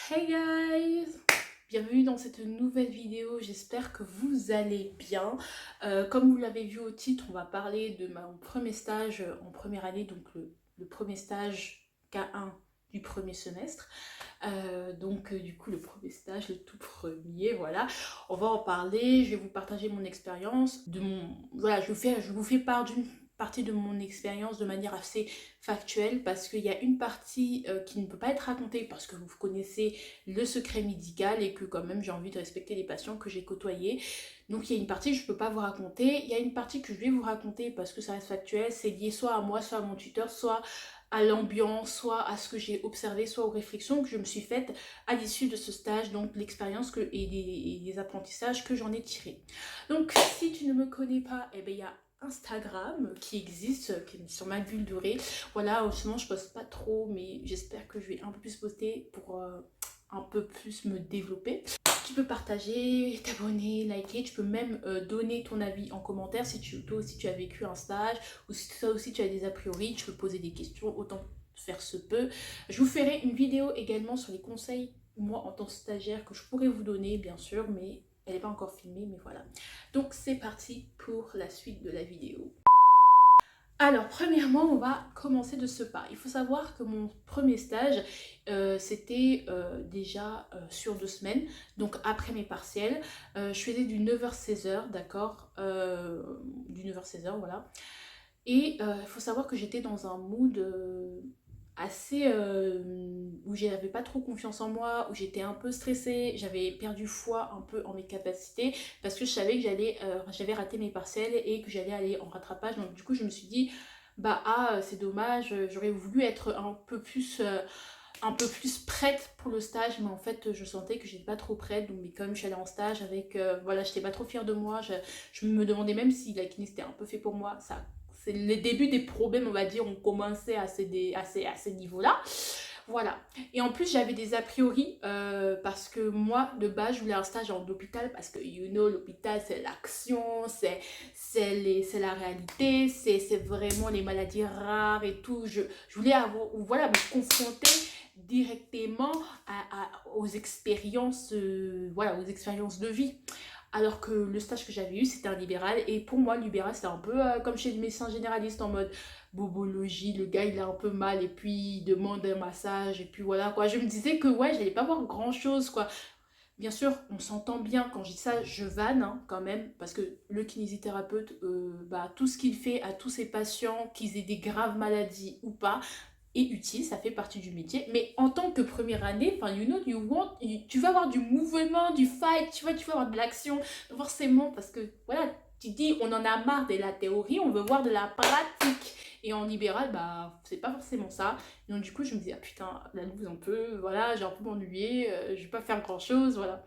Hey guys! Bienvenue dans cette nouvelle vidéo, j'espère que vous allez bien. Comme vous l'avez vu au titre, on va parler de mon premier stage en première année, donc le premier stage K1 du premier semestre. Du coup le premier stage, le tout premier, voilà. On va en parler, je vais vous partager mon expérience, voilà, je vous fais part d'une partie de mon expérience de manière assez factuelle parce qu'il y a une partie qui ne peut pas être racontée parce que vous connaissez le secret médical et que quand même j'ai envie de respecter les patients que j'ai côtoyés. Donc il y a une partie que je ne peux pas vous raconter, il y a une partie que je vais vous raconter parce que ça reste factuel, c'est lié soit à moi, soit à mon tuteur, soit à l'ambiance, soit à ce que j'ai observé, soit aux réflexions que je me suis faites à l'issue de ce stage, donc l'expérience et les apprentissages que j'en ai tirés. Donc si tu ne me connais pas, eh bien il y a Instagram qui existe, qui est sur ma bulle dorée. Voilà, sinon je poste pas trop, mais j'espère que je vais un peu plus poster pour un peu plus me développer. Tu peux partager, t'abonner, liker, tu peux même donner ton avis en commentaire si toi aussi tu as vécu un stage ou si toi aussi tu as des a priori, tu peux poser des questions, autant faire se peut. Je vous ferai une vidéo également sur les conseils, moi en tant que stagiaire, que je pourrais vous donner bien sûr, mais elle n'est pas encore filmée, mais voilà. Donc c'est parti pour la suite de la vidéo. Alors, premièrement, on va commencer de ce pas. Il faut savoir que mon premier stage, c'était déjà sur 2 semaines, donc après mes partiels. Je faisais du 9h-16h, d'accord, du 9h-16h, voilà. Et il faut savoir que j'étais dans un mood assez où j'avais pas trop confiance en moi, où j'étais un peu stressée, j'avais perdu foi un peu en mes capacités parce que je savais que j'avais raté mes partiels et que j'allais aller en rattrapage. Donc du coup je me suis dit c'est dommage, j'aurais voulu être un peu plus prête pour le stage, mais en fait je sentais que j'étais pas trop prête. Donc mais comme je suis allée en stage avec voilà, j'étais pas trop fière de moi, je me demandais même si la kiné c'était un peu fait pour moi. Ça, c'est les débuts des problèmes, on va dire, ont commencé à ces niveaux-là. Voilà. Et en plus, j'avais des a priori parce que moi, de base, je voulais un stage en hôpital parce que, l'hôpital, c'est l'action, c'est la réalité, c'est vraiment les maladies rares et tout. Je voulais voilà, me confronter directement aux expériences, voilà, aux expériences de vie. Alors que le stage que j'avais eu, c'était un libéral. Et pour moi, le libéral, c'était un peu comme chez le médecin généraliste en mode bobologie. Le gars, il a un peu mal et puis il demande un massage. Et puis voilà, quoi. Je me disais que, ouais, j'allais pas voir grand-chose, quoi. Bien sûr, on s'entend bien. Quand je dis ça, je vanne hein, quand même. Parce que le kinésithérapeute, tout ce qu'il fait à tous ses patients, qu'ils aient des graves maladies ou pas, est utile, ça fait partie du métier. Mais en tant que première année, enfin, tu vas avoir du mouvement, du fight, tu vas avoir de l'action, forcément, parce que voilà, tu dis, on en a marre de la théorie, on veut voir de la pratique. Et en libéral, c'est pas forcément ça. Donc du coup, je me dis, ah putain, la loose un peu, voilà, j'ai un peu m'ennuyer, je vais pas faire grand chose, voilà.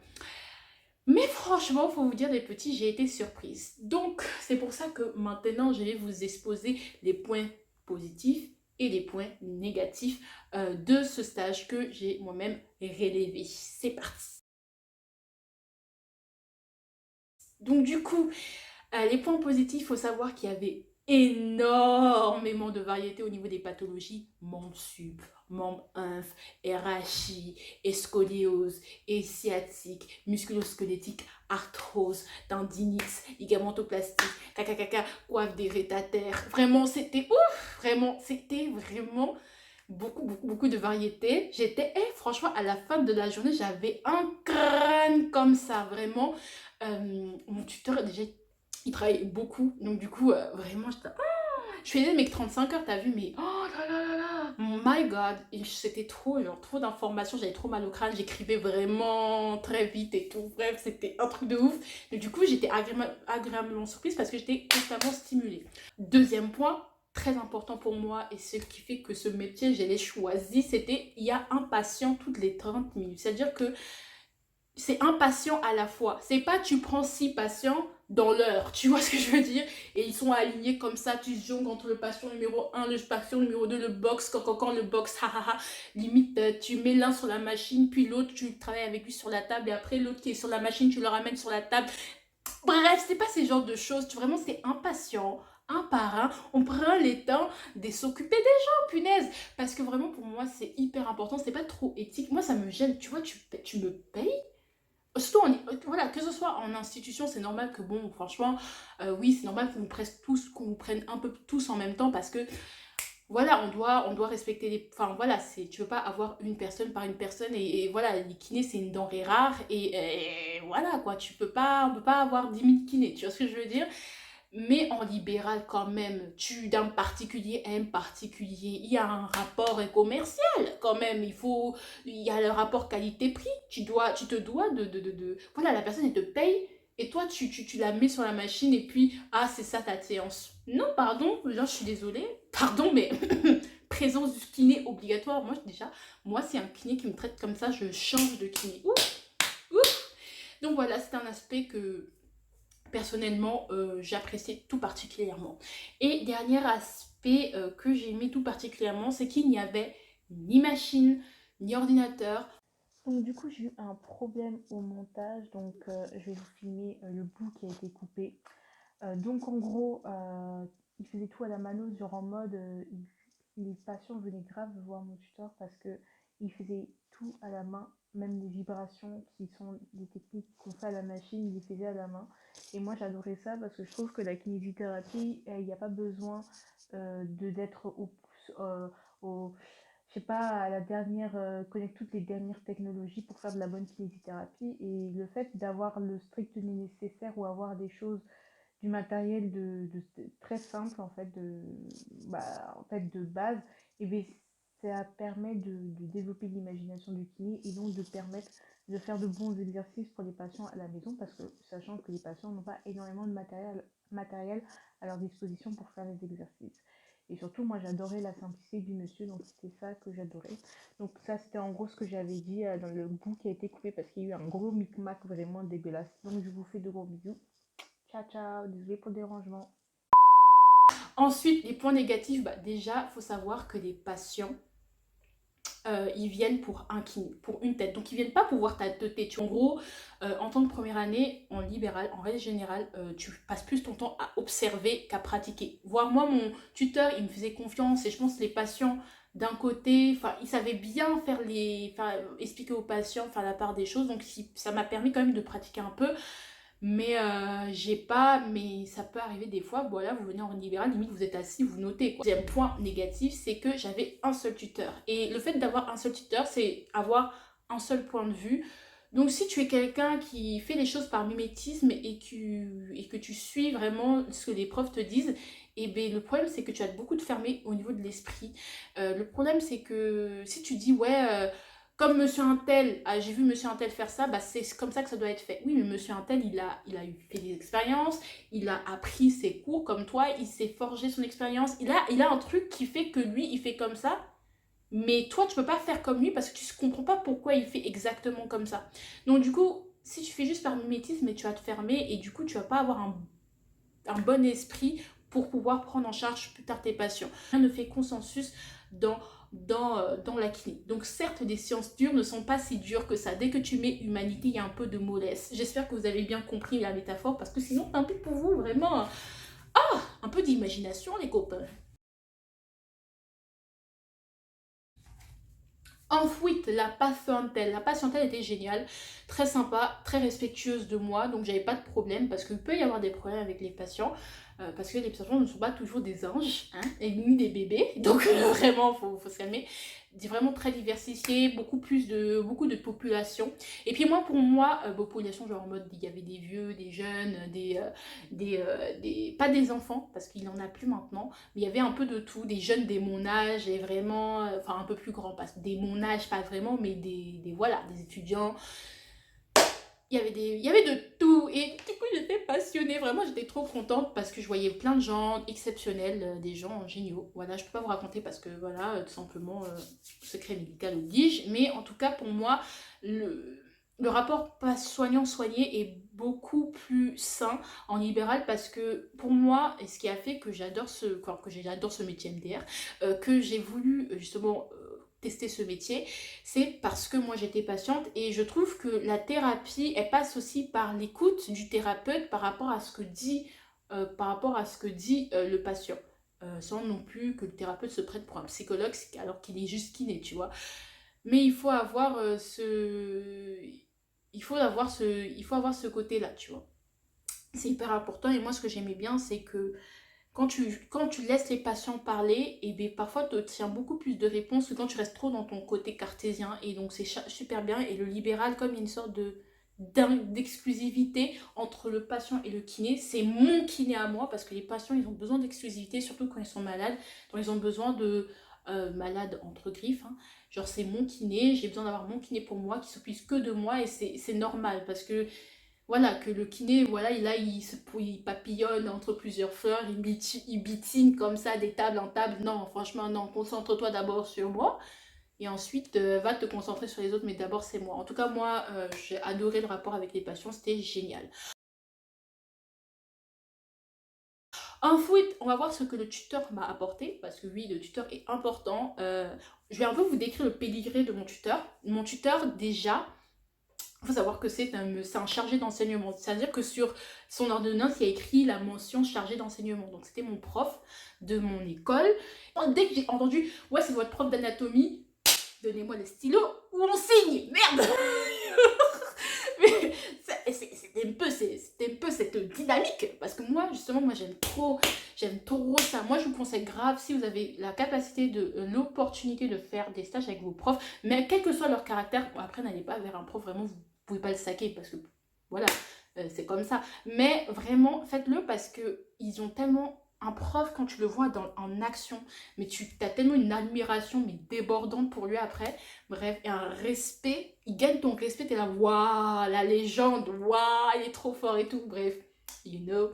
Mais franchement, faut vous dire des petits, j'ai été surprise. Donc, c'est pour ça que maintenant, je vais vous exposer les points positifs et les points négatifs de ce stage que j'ai moi-même relevé. C'est parti. Donc du coup, les points positifs, il faut savoir qu'il y avait énormément de variétés au niveau des pathologies, membre sup, membre inf, RHI, scoliose, sciatique, musculosquelettique, arthrose, tendinite, ligamentoplastique, caca, coiffe des rétataires. Vraiment, c'était ouf! Vraiment, c'était vraiment beaucoup de variétés. Franchement, à la fin de la journée, j'avais un crâne comme ça, vraiment. Mon tuteur, déjà, il travaille beaucoup, donc du coup, vraiment, je faisais mes 35 heures, t'as vu, mais oh là là là là, my god, c'était trop, genre, trop d'informations, j'avais trop mal au crâne, j'écrivais vraiment très vite et tout, bref, c'était un truc de ouf. Donc du coup, j'étais agréablement surprise parce que j'étais constamment stimulée. Deuxième point, très important pour moi et ce qui fait que ce métier, je l'ai choisi, c'était, il y a un patient toutes les 30 minutes, c'est-à-dire que c'est un patient à la fois. C'est pas tu prends 6 patients dans l'heure, tu vois ce que je veux dire? Et ils sont alignés comme ça, tu jongles entre le patient numéro 1, le patient numéro 2, le box, quand le box, hahaha. Limite, tu mets l'un sur la machine, puis l'autre, tu travailles avec lui sur la table, et après l'autre qui est sur la machine, tu le ramènes sur la table. Bref, c'est pas ces genres de choses, vraiment c'est un patient un par un, on prend le temps de s'occuper des gens, punaise. Parce que vraiment, pour moi, c'est hyper important, c'est pas trop éthique. Moi, ça me gêne, tu vois, tu me payes. Surtout, voilà, que ce soit en institution, c'est normal que, bon, franchement, oui, c'est normal qu'on vous prenne un peu tous en même temps parce que voilà, on doit respecter les... Enfin, voilà, tu veux pas avoir une personne par une personne et voilà, les kinés, c'est une denrée rare et voilà, quoi, on peut pas avoir 10 000 kinés, tu vois ce que je veux dire? Mais en libéral, quand même, d'un particulier à un particulier, il y a un rapport commercial, quand même, il y a le rapport qualité-prix, tu te dois voilà, la personne, elle te paye, et toi, tu la mets sur la machine, et puis, ah, c'est ça ta séance. Non, pardon, là, je suis désolée, pardon, mais présence du kiné obligatoire, moi, c'est un kiné qui me traite comme ça, je change de kiné. Ouf, ouf. Donc voilà, c'est un aspect que personnellement, j'apprécie tout particulièrement. Et dernier aspect que j'ai aimé tout particulièrement, c'est qu'il n'y avait ni machine, ni ordinateur. Donc du coup j'ai eu un problème au montage, donc je vais vous filmer le bout qui a été coupé. Donc en gros, il faisait tout à la mano, genre en mode, les patients venaient grave voir mon tuteur parce que il faisait tout à la main, même les vibrations qui sont des techniques qu'on fait à la machine, il les faisait à la main. Et moi j'adorais ça parce que je trouve que la kinésithérapie, il n'y a pas besoin d'être au je sais pas, à la dernière, connaître toutes les dernières technologies pour faire de la bonne kinésithérapie. Et le fait d'avoir le strict nécessaire ou avoir des choses, du matériel très simple en fait, de base, et bien, ça permet de développer l'imagination du kiné et donc de permettre de faire de bons exercices pour les patients à la maison parce que sachant que les patients n'ont pas énormément de matériel à leur disposition pour faire les exercices. Et surtout, moi, j'adorais la simplicité du monsieur, donc c'était ça que j'adorais. Donc ça, c'était en gros ce que j'avais dit dans le bout qui a été coupé parce qu'il y a eu un gros micmac vraiment dégueulasse. Donc je vous fais de gros bisous. Ciao, ciao, désolé pour le dérangement. Ensuite, les points négatifs, déjà, il faut savoir que les patients, ils viennent pour un kiné, pour une tête. Donc, ils viennent pas pour voir ta tête. En gros, en tant que première année, en libéral, en règle générale, tu passes plus ton temps à observer qu'à pratiquer. Voire moi, mon tuteur, il me faisait confiance et je pense que les patients, d'un côté, enfin, il savait bien expliquer aux patients, faire la part des choses. Donc, ça m'a permis quand même de pratiquer un peu. Mais j'ai pas, mais ça peut arriver des fois, voilà, vous venez en libéral, limite vous êtes assis, vous notez, quoi. Deuxième point négatif, c'est que j'avais un seul tuteur. Et le fait d'avoir un seul tuteur, c'est avoir un seul point de vue. Donc si tu es quelqu'un qui fait les choses par mimétisme et que tu suis vraiment ce que les profs te disent, et bien le problème c'est que tu as beaucoup de fermé au niveau de l'esprit. Le problème c'est que si tu dis ouais, comme monsieur Untel, ah, j'ai vu monsieur Untel faire ça, c'est comme ça que ça doit être fait. Oui, mais monsieur Untel, il a eu fait des expériences, il a appris ses cours comme toi, il s'est forgé son expérience, il a un truc qui fait que lui, il fait comme ça, mais toi, tu peux pas faire comme lui parce que tu ne comprends pas pourquoi il fait exactement comme ça. Donc du coup, si tu fais juste par mimétisme, mais tu vas te fermer et du coup, tu vas pas avoir un bon esprit pour pouvoir prendre en charge plus tard tes patients. Rien ne fait consensus dans dans la kiné. Donc certes, des sciences dures ne sont pas si dures que ça. Dès que tu mets humanité, il y a un peu de mollesse. J'espère que vous avez bien compris la métaphore parce que sinon, tant pis pour vous, vraiment. Ah, un peu d'imagination, les copains. Ensuite, la patientèle. La patientèle était géniale, très sympa, très respectueuse de moi, donc j'avais pas de problème parce qu'il peut y avoir des problèmes avec les patients, parce que les patients ne sont pas toujours des anges, hein, et ni des bébés, donc vraiment, faut se calmer. Vraiment très diversifié, beaucoup de population. Et puis moi, pour moi, population, genre en mode, il y avait des vieux, des jeunes, pas des enfants, parce qu'il en a plus maintenant, mais il y avait un peu de tout, des jeunes dès mon âge et vraiment, enfin un peu plus grands, parce que dès mon âge, pas vraiment, mais voilà, des étudiants. Il y avait de tout et du coup j'étais passionnée, vraiment j'étais trop contente parce que je voyais plein de gens exceptionnels, des gens géniaux. Voilà, je peux pas vous raconter parce que voilà, tout simplement, secret médical oblige, mais en tout cas pour moi, le rapport soignant-soigné est beaucoup plus sain en libéral parce que pour moi, et ce qui a fait que j'adore ce métier MDR, que j'ai voulu justement tester ce métier, c'est parce que moi j'étais patiente et je trouve que la thérapie, elle passe aussi par l'écoute du thérapeute par rapport à ce que dit par rapport à ce que dit le patient. Sans non plus que le thérapeute se prenne pour un psychologue alors qu'il est juste kiné, tu vois. Mais il faut avoir il faut avoir ce côté-là, tu vois. C'est hyper important et moi ce que j'aimais bien c'est que quand tu laisses les patients parler, et bien parfois tu obtiens beaucoup plus de réponses que quand tu restes trop dans ton côté cartésien et donc c'est super bien et le libéral comme il y a une sorte d'exclusivité entre le patient et le kiné, c'est mon kiné à moi parce que les patients ils ont besoin d'exclusivité surtout quand ils sont malades, donc ils ont besoin de malades entre griffes, hein. Genre c'est mon kiné, j'ai besoin d'avoir mon kiné pour moi qui s'occupe que de moi et c'est normal parce que voilà, que le kiné, voilà, il papillonne entre plusieurs fleurs, il bitine comme ça des tables en table. Non, franchement, non, concentre-toi d'abord sur moi et ensuite va te concentrer sur les autres, mais d'abord c'est moi. En tout cas, moi, j'ai adoré le rapport avec les patients, c'était génial. Ensuite, on va voir ce que le tuteur m'a apporté, parce que oui, le tuteur est important. Je vais un peu vous décrire le pédigré de mon tuteur. Mon tuteur, déjà, il faut savoir que c'est un chargé d'enseignement. C'est-à-dire que sur son ordonnance, il y a écrit la mention chargé d'enseignement. Donc, c'était mon prof de mon école. Dès que j'ai entendu, ouais, c'est votre prof d'anatomie, donnez-moi le stylo ou on signe. Merde. Mais c'était un peu cette dynamique. Parce que moi, justement, moi, j'aime trop ça. Moi, je vous conseille grave, si vous avez la capacité, l'opportunité de faire des stages avec vos profs, mais quel que soit leur caractère, bon, après, n'allez pas vers un prof, vraiment, vous pouvez pas le saquer parce que, voilà, c'est comme ça. Mais vraiment, faites-le parce que ils ont tellement... Un prof, quand tu le vois en action, mais tu as tellement une admiration mais débordante pour lui après. Bref, et un respect, il gagne ton respect, t'es là, waouh, la légende, waouh, il est trop fort et tout, bref, you know.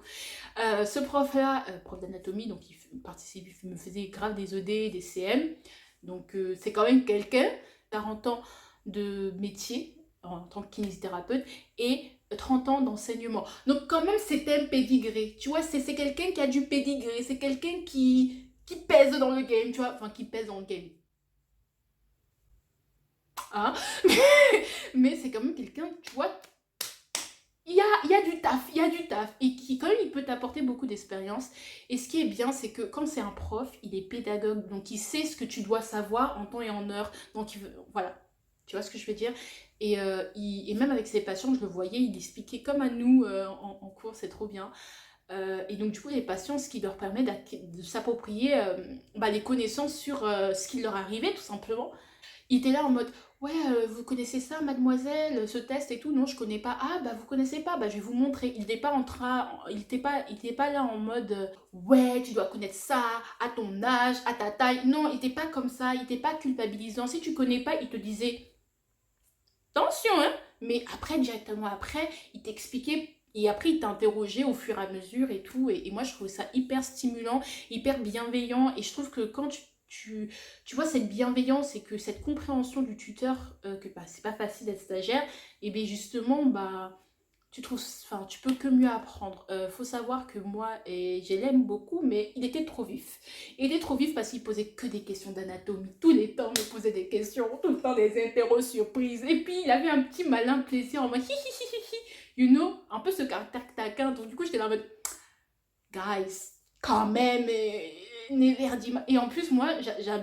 Ce prof-là, prof d'anatomie, donc il me faisait grave des ED, des CM, donc c'est quand même quelqu'un, 40 ans de métier en tant que kinésithérapeute et 30 ans d'enseignement. Donc quand même c'est un pédigré, tu vois, c'est quelqu'un qui a du pédigré, c'est quelqu'un qui pèse dans le game, tu vois, enfin qui pèse dans le game. Hein. Mais c'est quand même quelqu'un, tu vois, il y a du taf, il y a du taf, et qui quand même il peut t'apporter beaucoup d'expérience. Et ce qui est bien, c'est que quand c'est un prof, il est pédagogue, donc il sait ce que tu dois savoir en temps et en heure, donc voilà, tu vois ce que je veux dire. Et même avec ses patients, je le voyais, il expliquait comme à nous en cours, c'est trop bien. Et donc du coup les patients, ce qui leur permet de s'approprier les connaissances sur ce qui leur arrivait tout simplement. Il était là en mode, ouais, vous connaissez ça, mademoiselle, ce test et tout? Non, je connais pas. Ah, bah, vous connaissez pas, bah, je vais vous montrer. Il était pas là en mode, ouais, tu dois connaître ça, à ton âge, à ta taille. Non, il était pas comme ça, il était pas culpabilisant. Si tu connais pas, il te disait, attention, hein. Mais après, directement après, il t'expliquait. Et après, il t'interrogeait au fur et à mesure et tout. Et moi, je trouve ça hyper stimulant, hyper bienveillant. Et je trouve que quand tu vois cette bienveillance et que cette compréhension du tuteur, que bah, c'est pas facile d'être stagiaire, et bien justement, bah, tu peux que mieux apprendre. Faut savoir que moi, et je l'aime beaucoup, mais il était trop vif. Il était trop vif parce qu'il posait que des questions d'anatomie. Tous les temps, il me posait des questions, tout le temps des interros surprises. Et puis, il avait un petit malin plaisir en mode hi hi hi hi hi, you know, un peu ce caractère taquin. Donc, du coup, j'étais là en mode, guys, quand même, Neverdi. Et en plus, moi,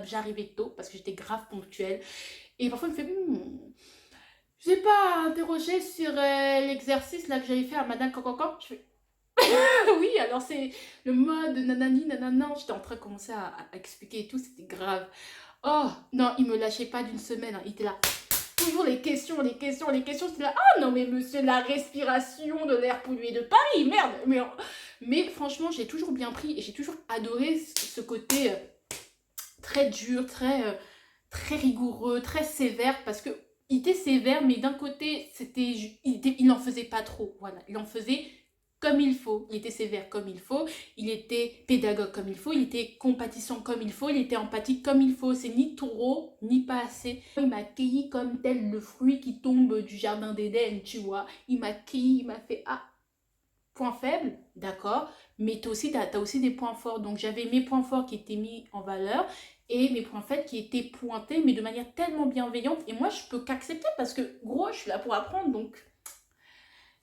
j'arrivais tôt parce que j'étais grave ponctuelle. Et parfois, il me fait, je n'ai pas interrogé sur l'exercice là que j'avais fait à Madame Cancancan. Je fais, oui, alors c'est le mode nanani nanana. J'étais en train de commencer à expliquer et tout, c'était grave. Oh, non, il me lâchait pas d'une semaine, hein. Il était là. Toujours les questions, les questions, les questions. C'était là, ah non, mais monsieur, la respiration de l'air pollué de Paris, merde. Mais franchement, j'ai toujours bien pris et j'ai toujours adoré ce côté très dur, très rigoureux, très sévère, parce que il était sévère, mais d'un côté, il n'en faisait pas trop. Voilà, il en faisait comme il faut. Il était sévère comme il faut, il était pédagogue comme il faut, il était compatissant comme il faut, il était empathique comme il faut. C'est ni trop, ni pas assez. Il m'a cueilli comme tel le fruit qui tombe du jardin d'Éden, tu vois. Il m'a cueilli, il m'a fait, ah, point faible, d'accord, mais t'as aussi des points forts. Donc j'avais mes points forts qui étaient mis en valeur et mes points faibles qui étaient pointés, mais de manière tellement bienveillante. Et moi, je peux qu'accepter parce que, gros, je suis là pour apprendre, donc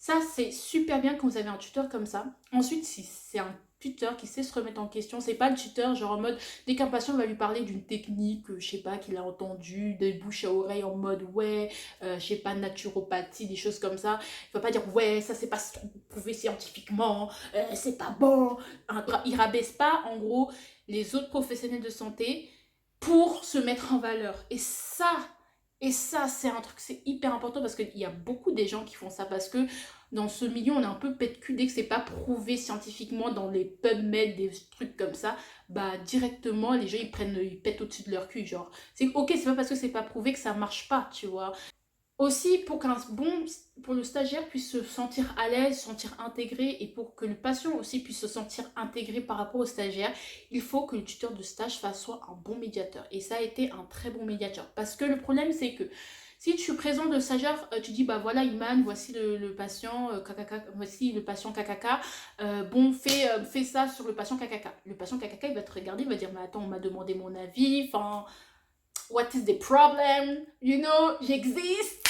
Ça, c'est super bien quand vous avez un tuteur comme ça. Ensuite, si c'est un tuteur qui sait se remettre en question, c'est pas le tuteur genre en mode dès qu'un patient va lui parler d'une technique, je sais pas, qu'il a entendu, des bouche à oreille en mode ouais, je sais pas, naturopathie, des choses comme ça, il va pas dire ouais, ça c'est pas prouvé scientifiquement, c'est pas bon. Il rabaisse pas en gros les autres professionnels de santé pour se mettre en valeur. Et ça, c'est un truc, c'est hyper important parce qu'il y a beaucoup des gens qui font ça parce que dans ce milieu, on est un peu pète-cul dès que c'est pas prouvé scientifiquement dans les PubMed, des trucs comme ça, bah directement, les gens ils pètent au-dessus de leur cul, genre. C'est ok, c'est pas parce que c'est pas prouvé que ça marche pas, tu vois. Aussi, pour le stagiaire puisse se sentir à l'aise, se sentir intégré et pour que le patient aussi puisse se sentir intégré par rapport au stagiaire, il faut que le tuteur de stage soit un bon médiateur. Et ça a été un très bon médiateur. Parce que le problème, c'est que si tu présentes le stagiaire, tu dis, bah voilà, Iman, voici le patient KKK, voici le patient KKK, bon, fais ça sur le patient KKK. Le patient KKK, il va te regarder, il va dire, mais attends, on m'a demandé mon avis, enfin, what is the problem? You know, j'existe.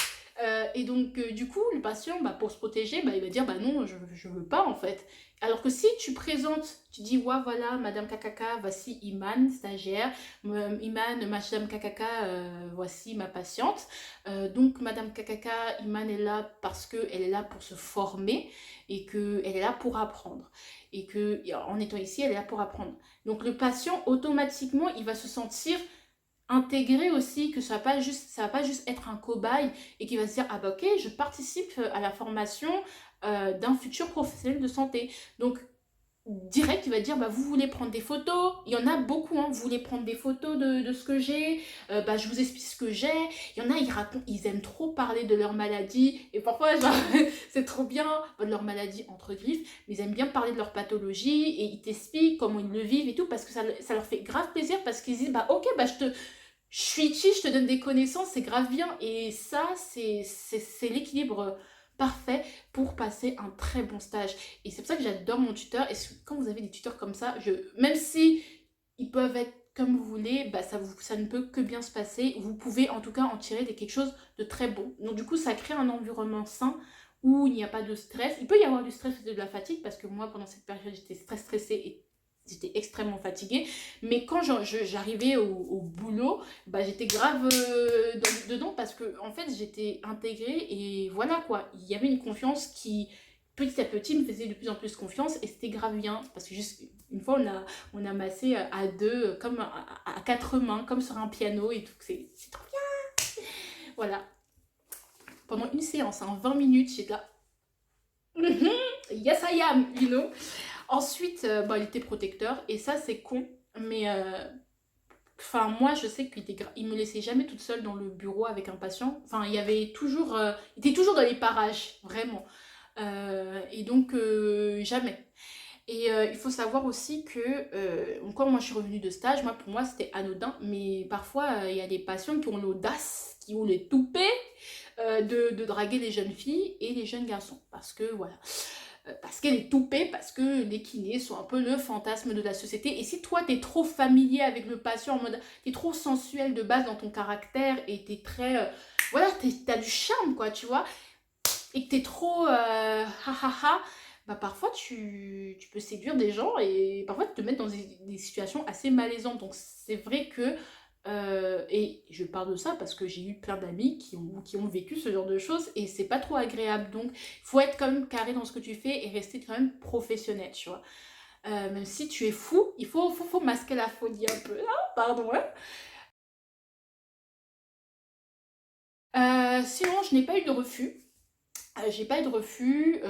Et donc, du coup, le patient, bah, pour se protéger, bah, il va dire, bah non, je veux pas, en fait. Alors que si tu présentes, tu dis, ouais, voilà, Madame Kakaka, voici Iman, stagiaire, Iman, Madame Kakaka, voici ma patiente. Donc, Madame Kakaka, Iman est là parce qu'elle est là pour se former et qu'elle est là pour apprendre. Et que, en étant ici, elle est là pour apprendre. Donc, le patient, automatiquement, il va se sentir intégrer aussi que ça va pas juste être un cobaye et qui va se dire ah bah ok je participe à la formation d'un futur professionnel de santé. Donc direct il va dire bah vous voulez prendre des photos, il y en a beaucoup hein, vous voulez prendre des photos de ce que j'ai, bah je vous explique ce que j'ai. Il y en a ils aiment trop parler de leur maladie et parfois genre c'est trop bien de leur maladie entre griffes, mais ils aiment bien parler de leur pathologie et ils t'expliquent comment ils le vivent et tout parce que ça leur fait grave plaisir parce qu'ils disent bah ok bah je suis ici, je te donne des connaissances, c'est grave bien. Et ça, c'est l'équilibre parfait pour passer un très bon stage. Et c'est pour ça que j'adore mon tuteur. Et quand vous avez des tuteurs comme ça, même si ils peuvent être comme vous voulez, bah ça ne peut que bien se passer. Vous pouvez en tout cas en tirer quelque chose de très bon. Donc du coup, ça crée un environnement sain où il n'y a pas de stress. Il peut y avoir du stress et de la fatigue parce que moi, pendant cette période, j'étais très stressée et j'étais extrêmement fatiguée. Mais quand j'arrivais au boulot, bah, j'étais grave dedans parce que en fait, j'étais intégrée et voilà quoi. Il y avait une confiance qui petit à petit me faisait de plus en plus confiance et c'était grave bien parce que juste une fois on a massé à deux comme à quatre mains comme sur un piano et tout, c'est trop bien. Voilà, pendant une séance, hein, 20 minutes, j'étais là. Yes I am, you know. Ensuite, bah, il était protecteur et ça c'est con, mais enfin moi je sais il me laissait jamais toute seule dans le bureau avec un patient. Enfin il y avait toujours, il était toujours dans les parages, vraiment. Et donc jamais. Et il faut savoir aussi que quand moi je suis revenue de stage, pour moi c'était anodin, mais parfois il y a des patients qui ont l'audace, qui ont les toupets de draguer les jeunes filles et les jeunes garçons. Parce que voilà, parce qu'elle est toupée, parce que les kinés sont un peu le fantasme de la société. Et si toi, t'es trop familier avec le patient, en mode, t'es trop sensuel de base dans ton caractère et t'es très... voilà, t'as du charme, quoi, tu vois, et que t'es trop... ha ha ha, bah parfois tu peux séduire des gens et parfois te mettre dans des situations assez malaisantes. Donc c'est vrai que et je parle de ça parce que j'ai eu plein d'amis qui ont vécu ce genre de choses et c'est pas trop agréable. Donc, il faut être quand même carré dans ce que tu fais et rester quand même professionnel, tu vois. Même si tu es fou, faut masquer la folie un peu. Ah, pardon, hein. Sinon, je n'ai pas eu de refus. J'ai pas eu de refus,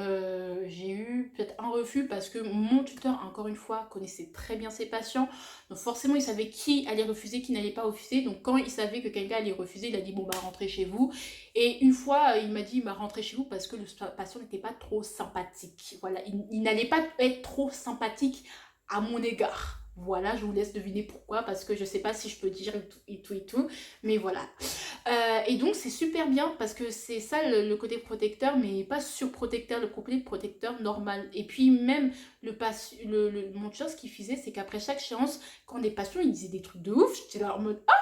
j'ai eu peut-être un refus parce que mon tuteur, encore une fois, connaissait très bien ses patients. Donc forcément, il savait qui allait refuser, qui n'allait pas refuser. Donc quand il savait que quelqu'un allait refuser, il a dit bon bah rentrez chez vous. Et une fois, il m'a dit bah rentrez chez vous parce que le patient n'était pas trop sympathique. Voilà, il n'allait pas être trop sympathique à mon égard. Voilà, je vous laisse deviner pourquoi, parce que je sais pas si je peux dire et tout, mais voilà. Et donc c'est super bien parce que c'est ça le côté protecteur, mais pas surprotecteur, le côté protecteur normal. Et puis même mon tuteur, ce qu'il faisait, c'est qu'après chaque séance, quand des patients ils disaient des trucs de ouf, j'étais là en mode ah.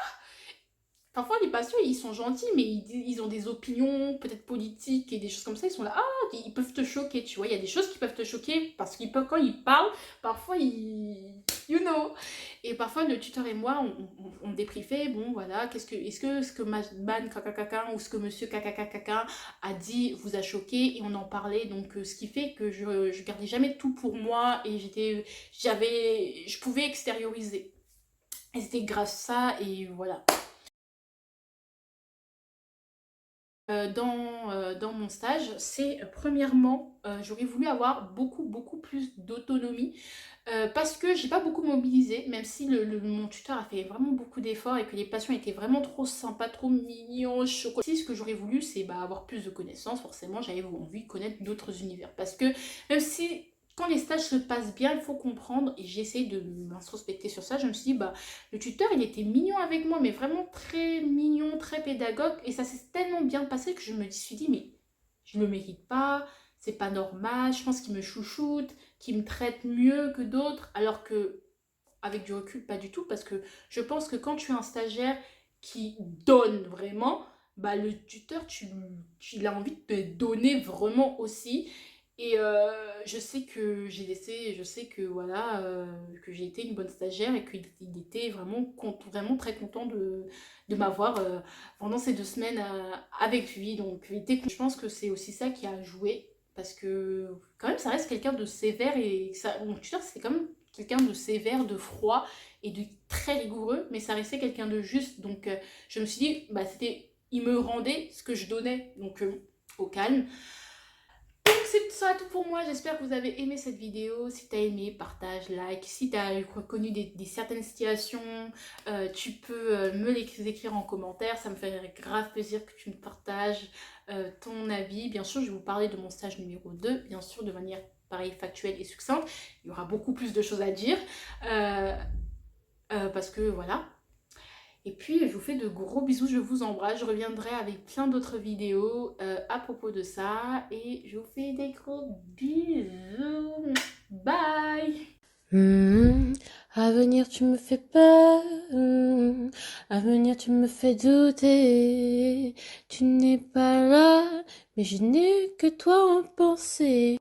Parfois les patients ils sont gentils, mais ils ont des opinions peut-être politiques et des choses comme ça. Ils sont là ah ils peuvent te choquer, tu vois. Il y a des choses qui peuvent te choquer parce qu'ils peuvent, quand ils parlent, parfois ils... You know. Et parfois le tuteur et moi, on débriefait, bon voilà, est-ce que ce que Madame Kakakaka ou ce que Monsieur Kakakaka a dit vous a choqué, et on en parlait, donc ce qui fait que je gardais jamais tout pour moi et je pouvais extérioriser. Et c'était grâce à ça, et voilà. Dans mon stage, c'est premièrement, j'aurais voulu avoir beaucoup plus d'autonomie, parce que j'ai pas beaucoup mobilisé, même si mon tuteur a fait vraiment beaucoup d'efforts et que les patients étaient vraiment trop sympas, trop mignons, chocolat. Si ce que j'aurais voulu, c'est avoir plus de connaissances, forcément j'avais envie de connaître d'autres univers, parce que même si quand les stages se passent bien, il faut comprendre, et j'ai essayé de m'introspecter sur ça, je me suis dit, le tuteur, il était mignon avec moi, mais vraiment très mignon, très pédagogue, et ça s'est tellement bien passé que je me suis dit, mais je ne le mérite pas, c'est pas normal, je pense qu'il me chouchoute, qu'il me traite mieux que d'autres, alors que, avec du recul, pas du tout, parce que je pense que quand tu es un stagiaire qui donne vraiment, le tuteur, il a envie de te donner vraiment aussi. Et je sais que je sais que voilà, que j'ai été une bonne stagiaire et qu'il était vraiment très content de m'avoir pendant ces 2 semaines avec lui. Donc je pense que c'est aussi ça qui a joué, parce que quand même ça reste quelqu'un de sévère, et ça, mon tuteur c'est quand même quelqu'un de sévère, de froid et de très rigoureux, mais ça restait quelqu'un de juste. Donc je me suis dit, il me rendait ce que je donnais, donc au calme. Donc c'est ça tout pour moi, j'espère que vous avez aimé cette vidéo. Si tu as aimé, partage, like. Si tu as connu certaines situations, tu peux me les écrire en commentaire, ça me ferait grave plaisir que tu me partages ton avis. Bien sûr, je vais vous parler de mon stage numéro 2, bien sûr, de manière pareil, factuelle et succincte. Il y aura beaucoup plus de choses à dire, parce que voilà. Et puis, je vous fais de gros bisous, je vous embrasse. Je reviendrai avec plein d'autres vidéos à propos de ça. Et je vous fais des gros bisous. Bye. À venir, tu me fais peur. À venir, tu me fais douter. Tu n'es pas là, mais je n'ai que toi en pensée.